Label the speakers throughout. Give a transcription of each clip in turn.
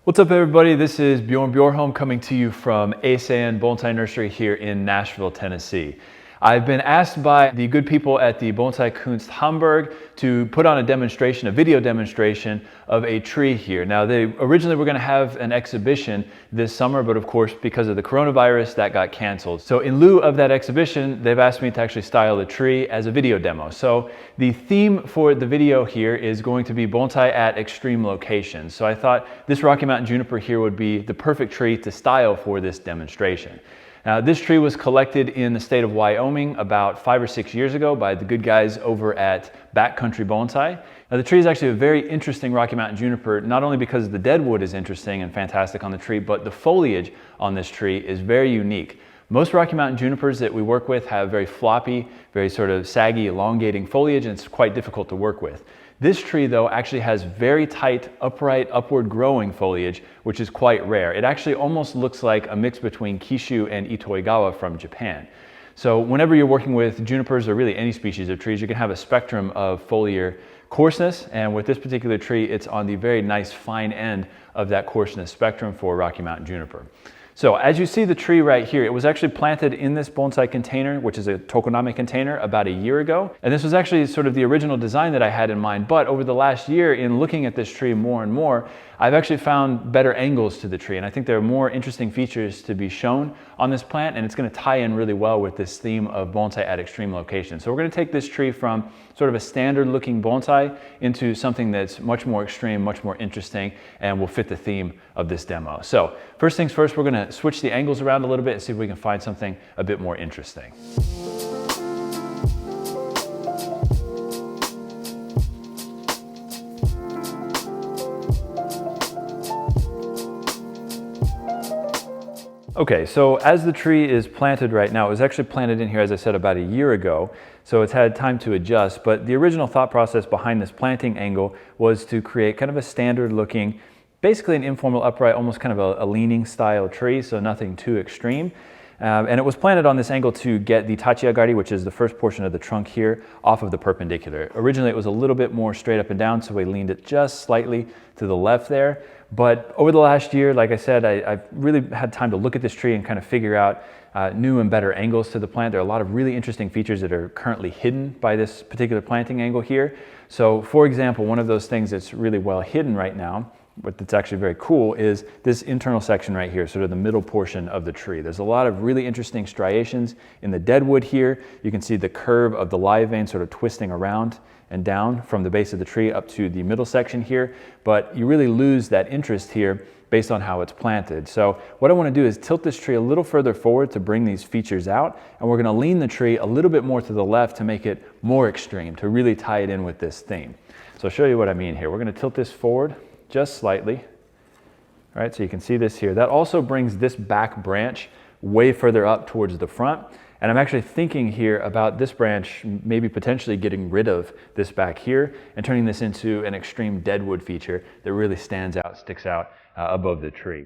Speaker 1: What's up everybody, this is Bjorn Bjorholm coming to you from ASAN Bonsai Nursery here in Nashville, Tennessee. I've been asked by the good people at the BonsaiKunst Hamburg to put on a video demonstration of a tree here. Now they originally were going to have an exhibition this summer, but of course because of the coronavirus that got canceled. So in lieu of that exhibition, they've asked me to actually style the tree as a video demo. So the theme for the video here is going to be bonsai at extreme locations. So I thought this Rocky Mountain juniper here would be the perfect tree to style for this demonstration. Now, this tree was collected in the state of Wyoming about 5 or 6 years ago by the good guys over at Backcountry Bonsai. Now, the tree is actually a very interesting Rocky Mountain juniper, not only because the deadwood is interesting and fantastic on the tree, but the foliage on this tree is very unique. Most Rocky Mountain junipers that we work with have very floppy, very sort of saggy, elongating foliage, and it's quite difficult to work with. This tree, though, actually has very tight, upright, upward growing foliage, which is quite rare. It actually almost looks like a mix between Keiichi and Itoigawa from Japan. So whenever you're working with junipers or really any species of trees, you can have a spectrum of foliar coarseness, and with this particular tree, it's on the very nice fine end of that coarseness spectrum for Rocky Mountain juniper. So as you see the tree right here, it was actually planted in this bonsai container, which is a tokoname container, about a year ago. And this was actually sort of the original design that I had in mind. But over the last year, in looking at this tree more and more, I've actually found better angles to the tree. And I think there are more interesting features to be shown on this plant. And it's going to tie in really well with this theme of bonsai at extreme locations. So we're going to take this tree from sort of a standard looking bonsai into something that's much more extreme, much more interesting, and will fit the theme of this demo. So first things first, we're going to switch the angles around a little bit and see if we can find something a bit more interesting. Okay, so as the tree is planted right now, it was actually planted in here, as I said, about a year ago, so it's had time to adjust, but the original thought process behind this planting angle was to create kind of a standard looking, basically an informal upright, almost kind of a leaning style tree, so nothing too extreme. And it was planted on this angle to get the tachiagari, which is the first portion of the trunk here, off of the perpendicular. Originally it was a little bit more straight up and down, so we leaned it just slightly to the left there. But over the last year, like I said, I've really had time to look at this tree and kind of figure out new and better angles to the plant. There are a lot of really interesting features that are currently hidden by this particular planting angle here. So for example, one of those things that's really well hidden right now, but that's actually very cool, is this internal section right here, sort of the middle portion of the tree. There's a lot of really interesting striations in the deadwood here. You can see the curve of the live vein sort of twisting around and down from the base of the tree up to the middle section here, but you really lose that interest here based on how it's planted. So what I want to do is tilt this tree a little further forward to bring these features out, and we're going to lean the tree a little bit more to the left to make it more extreme, to really tie it in with this theme. So I'll show you what I mean here. We're going to tilt this forward just slightly. All right, so you can see this here. That also brings this back branch way further up towards the front. And I'm actually thinking here about this branch maybe potentially getting rid of this back here and turning this into an extreme deadwood feature that really stands out, sticks out above the tree.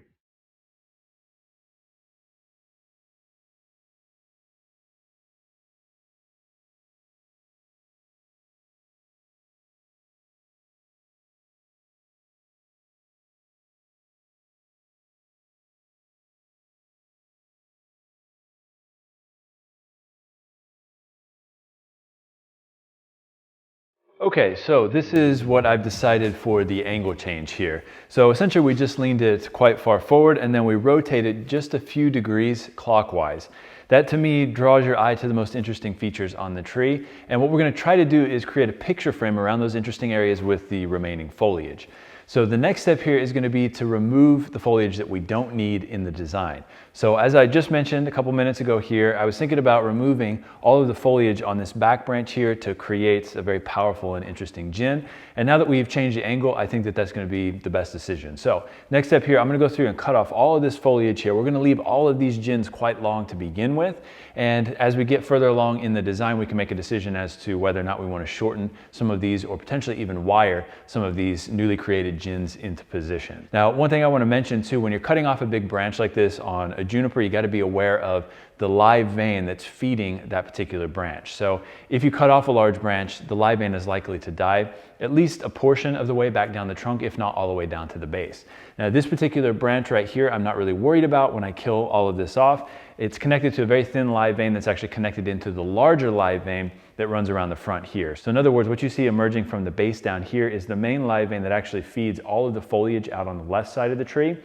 Speaker 1: Okay, so this is what I've decided for the angle change here. So essentially we just leaned it quite far forward and then we rotated just a few degrees clockwise. That to me draws your eye to the most interesting features on the tree. And what we're going to try to do is create a picture frame around those interesting areas with the remaining foliage. So the next step here is going to be to remove the foliage that we don't need in the design. So as I just mentioned a couple minutes ago here, I was thinking about removing all of the foliage on this back branch here to create a very powerful and interesting jin. And now that we've changed the angle, I think that that's going to be the best decision. So next step here, I'm going to go through and cut off all of this foliage here. We're going to leave all of these jins quite long to begin with. And as we get further along in the design, we can make a decision as to whether or not we want to shorten some of these or potentially even wire some of these newly created jins into position. Now, one thing I want to mention too, when you're cutting off a big branch like this on a juniper, you got to be aware of the live vein that's feeding that particular branch. So if you cut off a large branch, the live vein is likely to die at least a portion of the way back down the trunk, if not all the way down to the base. Now this particular branch right here, I'm not really worried about when I kill all of this off. It's connected to a very thin live vein that's actually connected into the larger live vein that runs around the front here. So in other words, what you see emerging from the base down here is the main live vein that actually feeds all of the foliage out on the left side of the tree.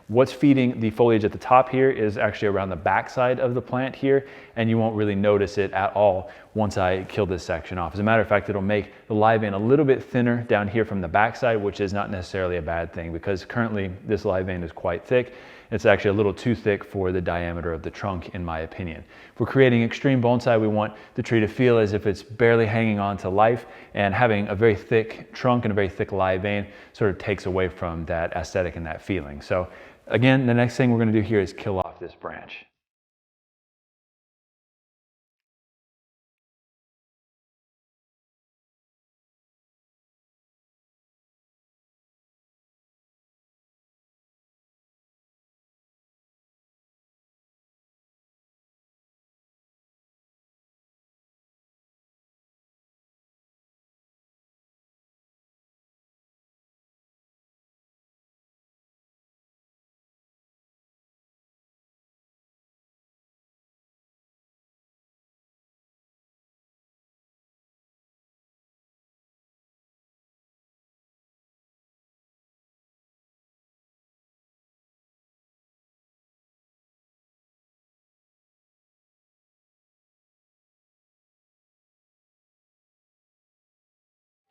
Speaker 1: What's feeding the foliage at the top here is actually around the back side of the plant here, and you won't really notice it at all once I kill this section off. As a matter of fact, it'll make the live vein a little bit thinner down here from the back side, which is not necessarily a bad thing because currently this live vein is quite thick. It's actually a little too thick for the diameter of the trunk, in my opinion. If we're creating extreme bonsai, we want the tree to feel as if it's barely hanging on to life, and having a very thick trunk and a very thick live vein sort of takes away from that aesthetic and that feeling. So again, the next thing we're going to do here is kill off this branch.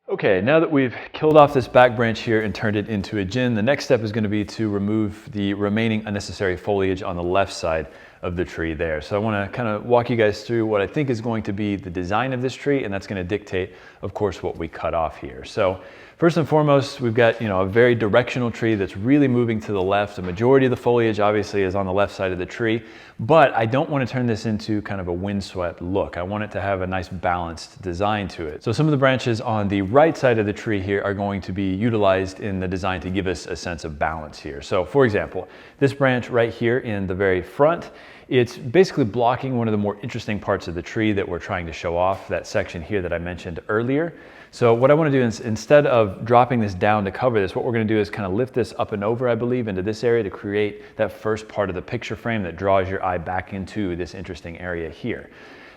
Speaker 1: Okay, now that we've killed off this back branch here and turned it into a gin, the next step is going to be to remove the remaining unnecessary foliage on the left side of the tree there. So I want to kind of walk you guys through what I think is going to be the design of this tree, and that's going to dictate, of course, what we cut off here. So first and foremost, we've got, a very directional tree that's really moving to the left. The majority of the foliage obviously is on the left side of the tree, but I don't want to turn this into kind of a windswept look. I want it to have a nice balanced design to it. So some of the branches on the right side of the tree here are going to be utilized in the design to give us a sense of balance here. So for example, this branch right here in the very front, it's basically blocking one of the more interesting parts of the tree that we're trying to show off, that section here that I mentioned earlier. So what I want to do is, instead of dropping this down to cover this, what we're going to do is kind of lift this up and over, I believe, into this area to create that first part of the picture frame that draws your eye back into this interesting area here.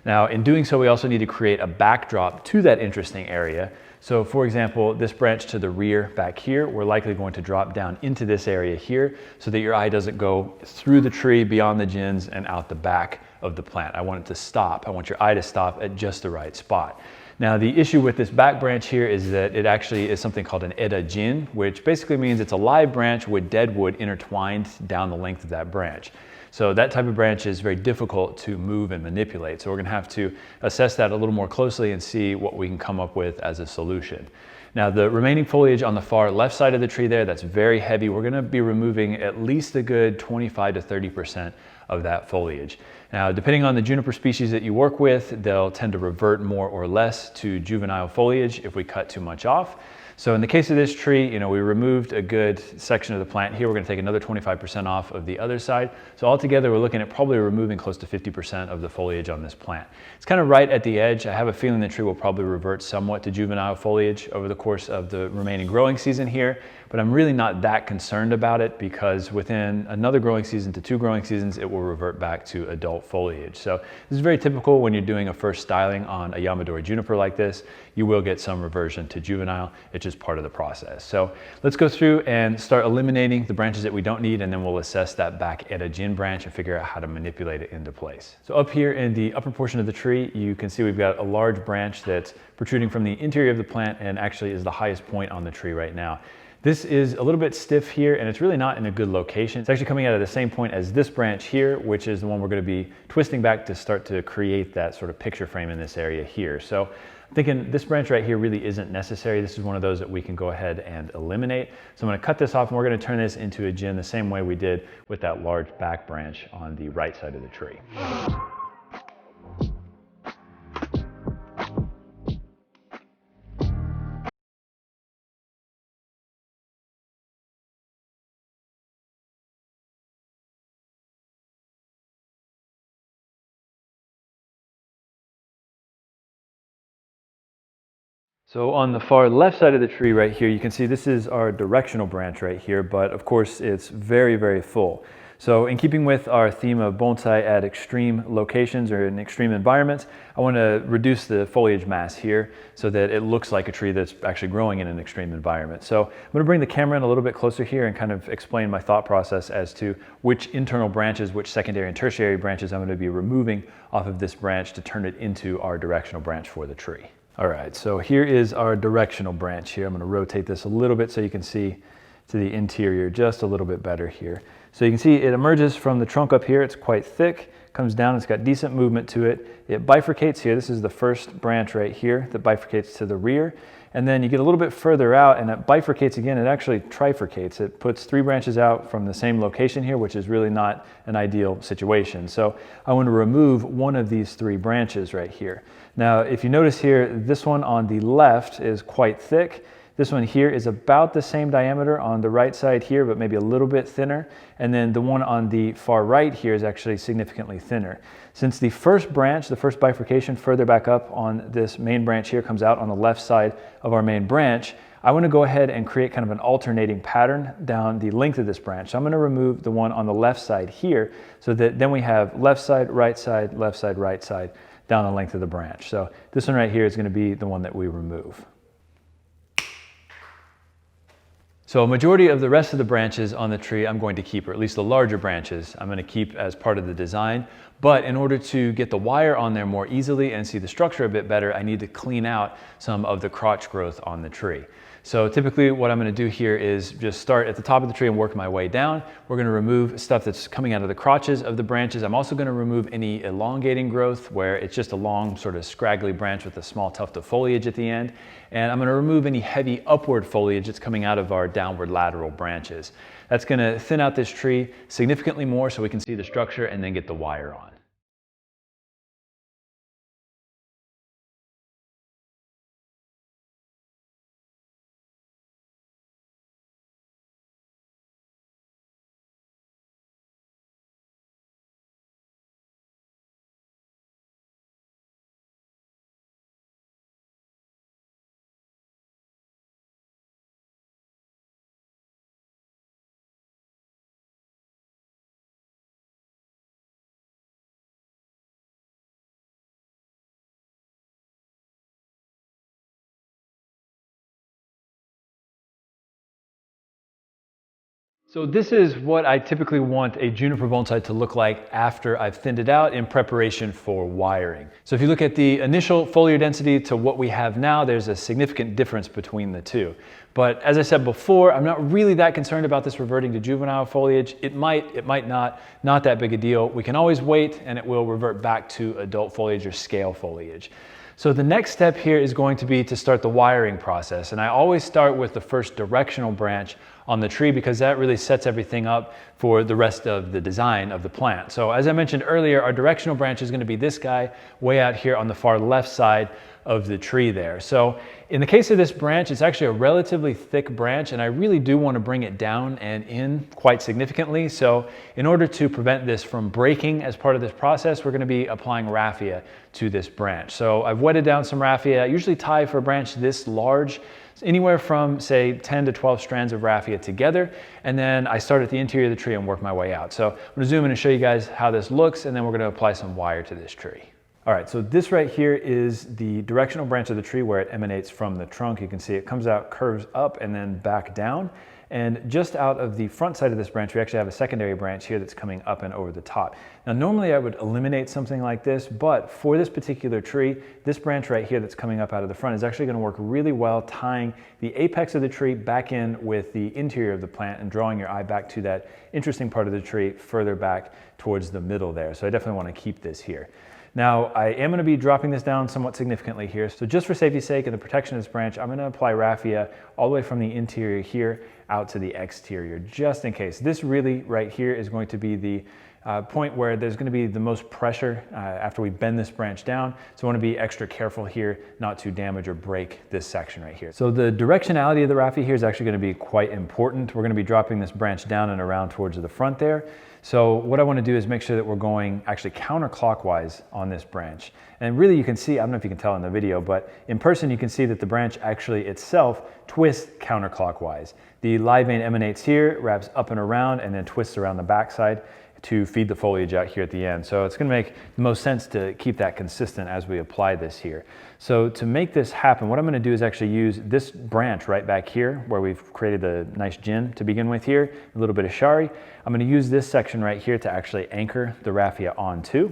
Speaker 1: Now, in doing so, we also need to create a backdrop to that interesting area. So for example, this branch to the rear back here, we're likely going to drop down into this area here so that your eye doesn't go through the tree, beyond the gins, and out the back of the plant. I want it to stop. I want your eye to stop at just the right spot. Now, the issue with this back branch here is that it actually is something called an eda-jin, which basically means it's a live branch with dead wood intertwined down the length of that branch. So that type of branch is very difficult to move and manipulate. So we're going to have to assess that a little more closely and see what we can come up with as a solution. Now, the remaining foliage on the far left side of the tree there, that's very heavy. We're going to be removing at least a good 25 to 30% of that foliage. Now, depending on the juniper species that you work with, they'll tend to revert more or less to juvenile foliage if we cut too much off. So in the case of this tree, we removed a good section of the plant here. We're going to take another 25% off of the other side. So altogether, we're looking at probably removing close to 50% of the foliage on this plant. It's kind of right at the edge. I have a feeling the tree will probably revert somewhat to juvenile foliage over the course of the remaining growing season here, but I'm really not that concerned about it because within another growing season to 2 growing seasons, it will revert back to adult foliage. So this is very typical when you're doing a first styling on a Yamadori juniper like this. You will get some reversion to juvenile. It's just part of the process. So let's go through and start eliminating the branches that we don't need, and then we'll assess that back eda-jin branch and figure out how to manipulate it into place. So up here in the upper portion of the tree, you can see we've got a large branch that's protruding from the interior of the plant and actually is the highest point on the tree right now. This is a little bit stiff here, and it's really not in a good location. It's actually coming out of the same point as this branch here, which is the one we're going to be twisting back to start to create that sort of picture frame in this area here. So I'm thinking this branch right here really isn't necessary. This is one of those that we can go ahead and eliminate. So I'm going to cut this off, and we're going to turn this into a gin the same way we did with that large back branch on the right side of the tree. So on the far left side of the tree right here, you can see this is our directional branch right here, but of course it's very, very full. So in keeping with our theme of bonsai at extreme locations or in extreme environments, I want to reduce the foliage mass here so that it looks like a tree that's actually growing in an extreme environment. So I'm going to bring the camera in a little bit closer here and kind of explain my thought process as to which internal branches, which secondary and tertiary branches I'm going to be removing off of this branch to turn it into our directional branch for the tree. All right, so here is our directional branch here. I'm going to rotate this a little bit so you can see to the interior just a little bit better here. So you can see it emerges from the trunk up here. It's quite thick, comes down, it's got decent movement to it. It bifurcates here. This is the first branch right here that bifurcates to the rear. And then you get a little bit further out and it bifurcates again. It actually trifurcates. It puts 3 branches out from the same location here, which is really not an ideal situation. So I want to remove one of these 3 branches right here. Now, if you notice here, this one on the left is quite thick. This one here is about the same diameter on the right side here, but maybe a little bit thinner. And then the one on the far right here is actually significantly thinner. Since the first branch, the first bifurcation further back up on this main branch here comes out on the left side of our main branch, I want to go ahead and create kind of an alternating pattern down the length of this branch. So I'm going to remove the one on the left side here so that then we have left side, right side, right side down the length of the branch. So this one right here is going to be the one that we remove. So a majority of the rest of the branches on the tree I'm going to keep, or at least the larger branches I'm going to keep as part of the design. But in order to get the wire on there more easily and see the structure a bit better, I need to clean out some of the crotch growth on the tree. So typically what I'm going to do here is just start at the top of the tree and work my way down. We're going to remove stuff that's coming out of the crotches of the branches. I'm also going to remove any elongating growth where it's just a long sort of scraggly branch with a small tuft of foliage at the end. And I'm going to remove any heavy upward foliage that's coming out of our downward lateral branches. That's going to thin out this tree significantly more so we can see the structure and then get the wire on. So this is what I typically want a juniper bonsai to look like after I've thinned it out in preparation for wiring. So if you look at the initial foliar density to what we have now, there's a significant difference between the two. But as I said before, I'm not really that concerned about this reverting to juvenile foliage. It might not that big a deal. We can always wait and it will revert back to adult foliage or scale foliage. So the next step here is going to be to start the wiring process. And I always start with the first directional branch on the tree because that really sets everything up for the rest of the design of the plant. So as I mentioned earlier, our directional branch is going to be this guy way out here on the far left side of the tree there. So in the case of this branch, it's actually a relatively thick branch and I really do want to bring it down and in quite significantly. So in order to prevent this from breaking as part of this process, we're going to be applying raffia to this branch. So I've wetted down some raffia. I usually tie for a branch this large, anywhere from say 10 to 12 strands of raffia together. And then I start at the interior of the tree and work my way out. So I'm going to zoom in and show you guys how this looks and then we're going to apply some wire to this tree. All right, so this right here is the directional branch of the tree where it emanates from the trunk. You can see it comes out, curves up, and then back down. And just out of the front side of this branch, we actually have a secondary branch here that's coming up and over the top. Now, normally I would eliminate something like this, but for this particular tree, this branch right here that's coming up out of the front is actually going to work really well tying the apex of the tree back in with the interior of the plant and drawing your eye back to that interesting part of the tree further back towards the middle there. So I definitely want to keep this here. Now, I am going to be dropping this down somewhat significantly here. So just for safety's sake and the protection of this branch, I'm going to apply raffia all the way from the interior here out to the exterior, just in case. This really right here is going to be the point where there's going to be the most pressure after we bend this branch down. So I want to be extra careful here not to damage or break this section right here. So the directionality of the raffia here is actually going to be quite important. We're going to be dropping this branch down and around towards the front there. So what I want to do is make sure that we're going actually counterclockwise on this branch. And really you can see, I don't know if you can tell in the video, but in person you can see that the branch actually itself twists counterclockwise. The live vein emanates here, wraps up and around, and then twists around the backside to feed the foliage out here at the end. So it's going to make the most sense to keep that consistent as we apply this here. So to make this happen, what I'm going to do is actually use this branch right back here where we've created a nice jin to begin with here, a little bit of shari. I'm going to use this section right here to actually anchor the raffia onto.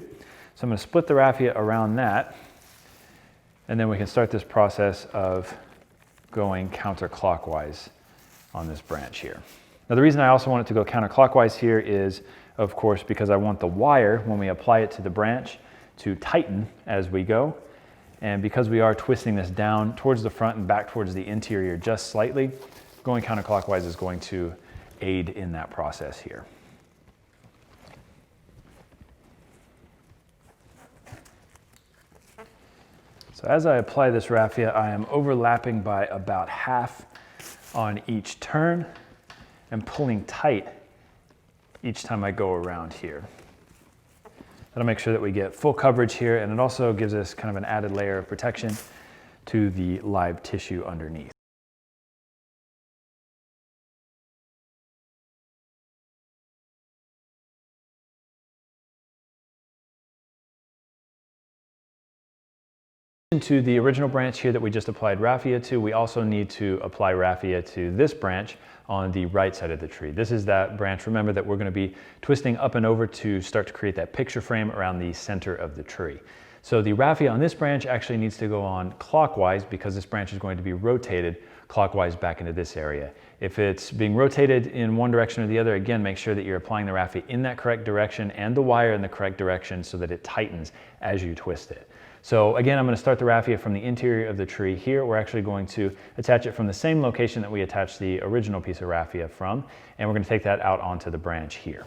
Speaker 1: So I'm going to split the raffia around that, and then we can start this process of going counterclockwise on this branch here. Now the reason I also want it to go counterclockwise here is, of course, because I want the wire, when we apply it to the branch, to tighten as we go. And because we are twisting this down towards the front and back towards the interior just slightly, going counterclockwise is going to aid in that process here. So as I apply this raffia, I am overlapping by about half on each turn and pulling tight each time I go around here. That'll make sure that we get full coverage here, and it also gives us kind of an added layer of protection to the live tissue underneath. To the original branch here that we just applied raffia to, we also need to apply raffia to this branch on the right side of the tree. This is that branch, remember, that we're going to be twisting up and over to start to create that picture frame around the center of the tree. So the raffia on this branch actually needs to go on clockwise because this branch is going to be rotated clockwise back into this area. If it's being rotated in one direction or the other, again, make sure that you're applying the raffia in that correct direction and the wire in the correct direction so that it tightens as you twist it. So again, I'm going to start the raffia from the interior of the tree here. We're actually going to attach it from the same location that we attached the original piece of raffia from, and we're going to take that out onto the branch here.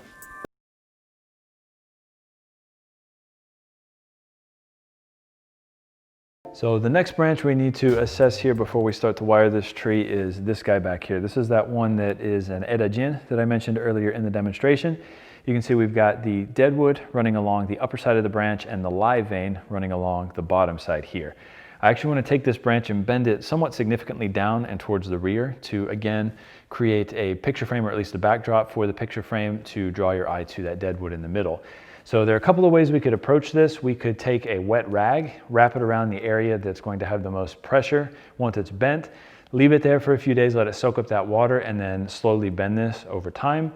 Speaker 1: So the next branch we need to assess here before we start to wire this tree is this guy back here. This is that one that is an edajin that I mentioned earlier in the demonstration. You can see we've got the deadwood running along the upper side of the branch and the live vein running along the bottom side here. I actually want to take this branch and bend it somewhat significantly down and towards the rear to, again, create a picture frame, or at least a backdrop for the picture frame to draw your eye to that deadwood in the middle. So there are a couple of ways we could approach this. We could take a wet rag, wrap it around the area that's going to have the most pressure once it's bent, leave it there for a few days, let it soak up that water, and then slowly bend this over time.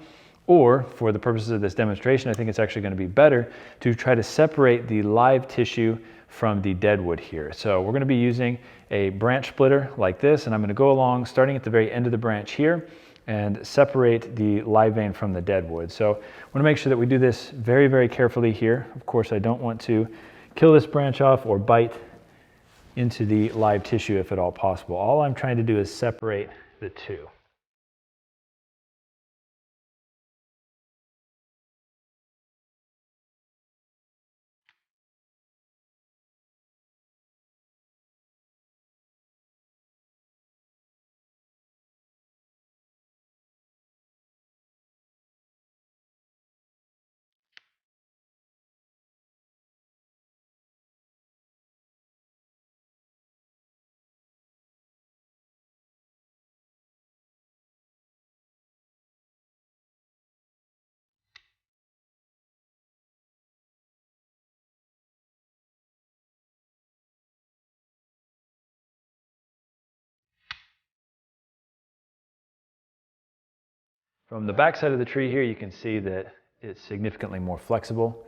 Speaker 1: Or, for the purposes of this demonstration, I think it's actually going to be better to try to separate the live tissue from the deadwood here. So we're going to be using a branch splitter like this, and I'm going to go along starting at the very end of the branch here and separate the live vein from the deadwood. So I want to make sure that we do this very, very carefully here. Of course, I don't want to kill this branch off or bite into the live tissue if at all possible. All I'm trying to do is separate the two. From the back side of the tree here, you can see that it's significantly more flexible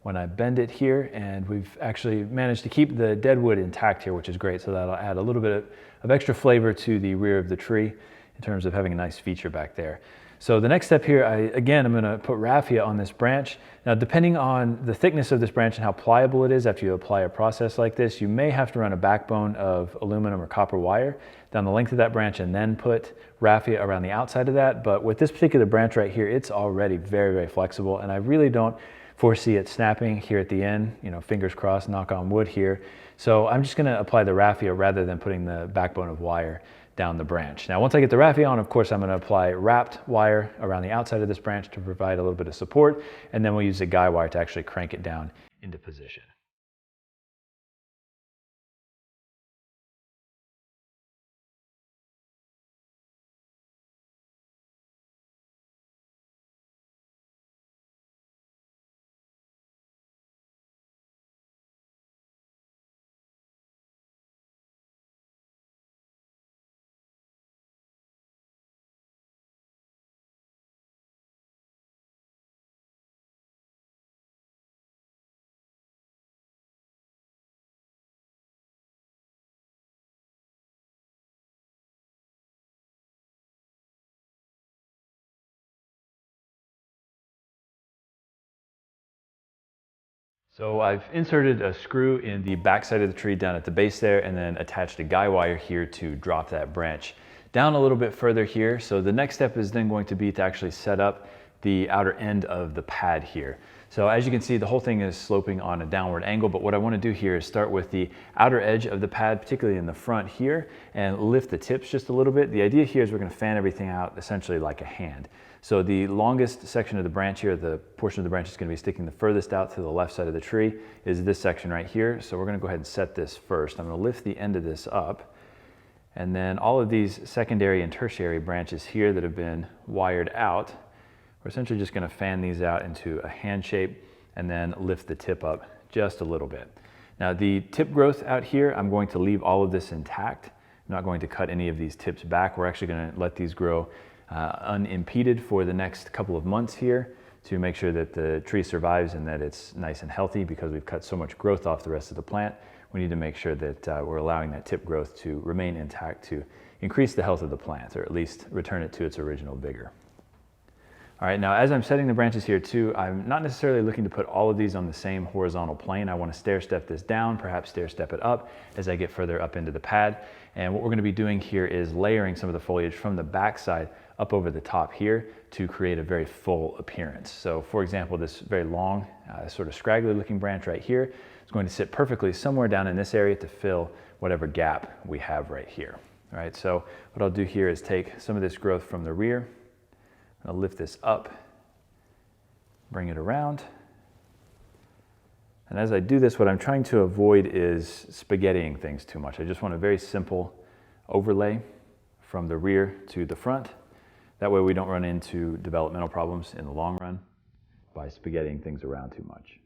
Speaker 1: when I bend it here, and we've actually managed to keep the deadwood intact here, which is great. So that'll add a little bit of extra flavor to the rear of the tree in terms of having a nice feature back there. So the next step here, again, I'm going to put raffia on this branch. Now, depending on the thickness of this branch and how pliable it is after you apply a process like this, you may have to run a backbone of aluminum or copper wire down the length of that branch and then put raffia around the outside of that. But with this particular branch right here, it's already very, very flexible, and I really don't foresee it snapping here at the end. You know, fingers crossed, knock on wood here. So I'm just going to apply the raffia rather than putting the backbone of wire down the branch. Now, once I get the raffia on, of course, I'm going to apply wrapped wire around the outside of this branch to provide a little bit of support, and then we'll use the guy wire to actually crank it down into position. So I've inserted a screw in the back side of the tree down at the base there, and then attached a guy wire here to drop that branch down a little bit further here. So the next step is then going to be to actually set up the outer end of the pad here. So as you can see, the whole thing is sloping on a downward angle, but what I want to do here is start with the outer edge of the pad, particularly in the front here, and lift the tips just a little bit. The idea here is we're going to fan everything out essentially like a hand. So the longest section of the branch here, the portion of the branch that's going to be sticking the furthest out to the left side of the tree, is this section right here. So we're going to go ahead and set this first. I'm going to lift the end of this up, and then all of these secondary and tertiary branches here that have been wired out, we're essentially just going to fan these out into a hand shape and then lift the tip up just a little bit. Now, the tip growth out here, I'm going to leave all of this intact. I'm not going to cut any of these tips back. We're actually going to let these grow unimpeded for the next couple of months here to make sure that the tree survives and that it's nice and healthy. Because we've cut so much growth off the rest of the plant, we need to make sure that we're allowing that tip growth to remain intact to increase the health of the plant, or at least return it to its original vigor. All right, now as I'm setting the branches here too, I'm not necessarily looking to put all of these on the same horizontal plane. I want to stair step this down, perhaps stair step it up as I get further up into the pad. And what we're going to be doing here is layering some of the foliage from the backside up over the top here to create a very full appearance. So for example, this very long, sort of scraggly looking branch right here is going to sit perfectly somewhere down in this area to fill whatever gap we have right here. All right, so what I'll do here is take some of this growth from the rear. I'll lift this up, bring it around. And as I do this, what I'm trying to avoid is spaghettiing things too much. I just want a very simple overlay from the rear to the front. That way we don't run into developmental problems in the long run by spaghettiing things around too much.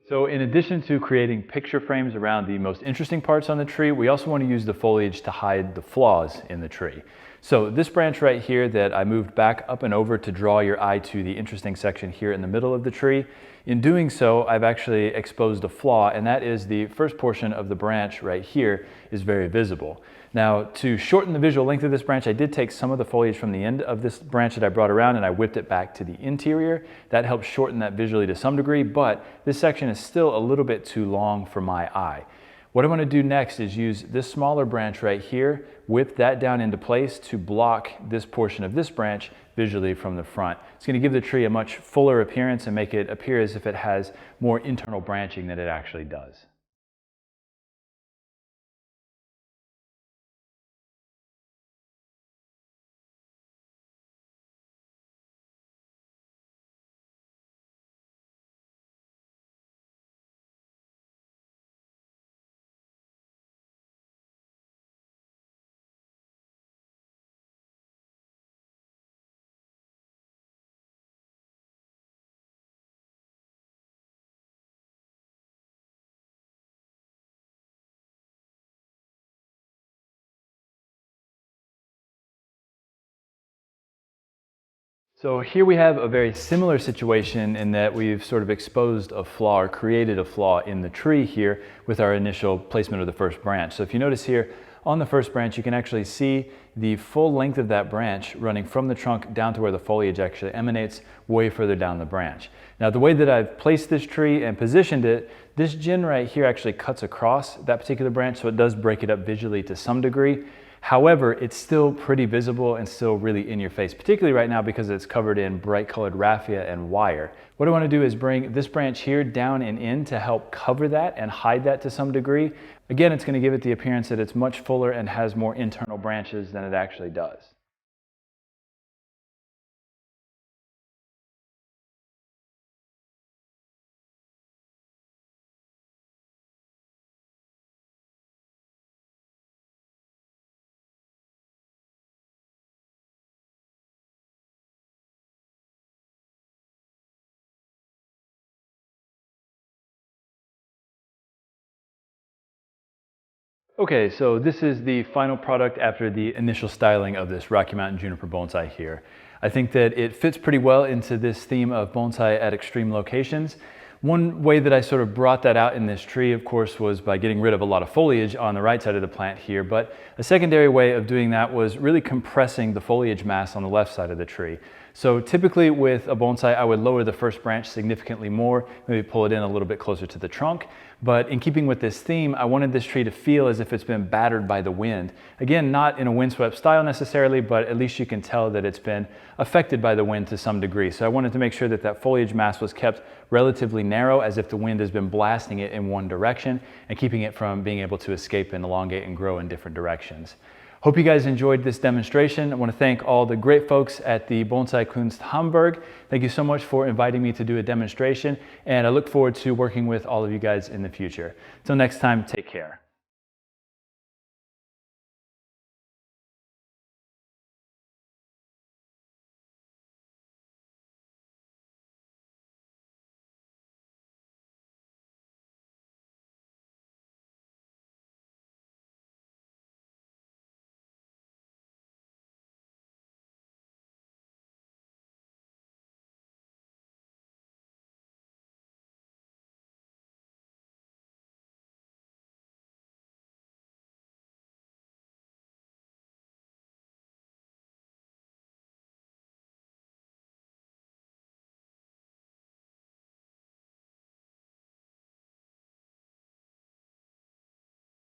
Speaker 1: So in addition to creating picture frames around the most interesting parts on the tree, we also want to use the foliage to hide the flaws in the tree. So this branch right here that I moved back up and over to draw your eye to the interesting section here in the middle of the tree, in doing so, I've actually exposed a flaw, and that is the first portion of the branch right here is very visible. Now, to shorten the visual length of this branch, I did take some of the foliage from the end of this branch that I brought around and I whipped it back to the interior. That helps shorten that visually to some degree, but this section is still a little bit too long for my eye. What I want to do next is use this smaller branch right here, whip that down into place to block this portion of this branch visually from the front. It's going to give the tree a much fuller appearance and make it appear as if it has more internal branching than it actually does. So here we have a very similar situation in that we've sort of exposed a flaw or created a flaw in the tree here with our initial placement of the first branch. So if you notice here on the first branch, you can actually see the full length of that branch running from the trunk down to where the foliage actually emanates way further down the branch. Now the way that I've placed this tree and positioned it, this gin right here actually cuts across that particular branch, so it does break it up visually to some degree. However, it's still pretty visible and still really in your face, particularly right now because it's covered in bright colored raffia and wire. What I want to do is bring this branch here down and in to help cover that and hide that to some degree. Again, it's going to give it the appearance that it's much fuller and has more internal branches than it actually does. Okay, so this is the final product after the initial styling of this Rocky Mountain Juniper bonsai here. I think that it fits pretty well into this theme of bonsai at extreme locations. One way that I sort of brought that out in this tree, of course, was by getting rid of a lot of foliage on the right side of the plant here, but a secondary way of doing that was really compressing the foliage mass on the left side of the tree. So typically with a bonsai, I would lower the first branch significantly more, maybe pull it in a little bit closer to the trunk. But in keeping with this theme, I wanted this tree to feel as if it's been battered by the wind. Again, not in a windswept style necessarily, but at least you can tell that it's been affected by the wind to some degree. So I wanted to make sure that that foliage mass was kept relatively narrow, as if the wind has been blasting it in one direction and keeping it from being able to escape and elongate and grow in different directions. Hope you guys enjoyed this demonstration. I want to thank all the great folks at the BonsaiKunst Hamburg. Thank you so much for inviting me to do a demonstration, and I look forward to working with all of you guys in the future. Until next time, take care.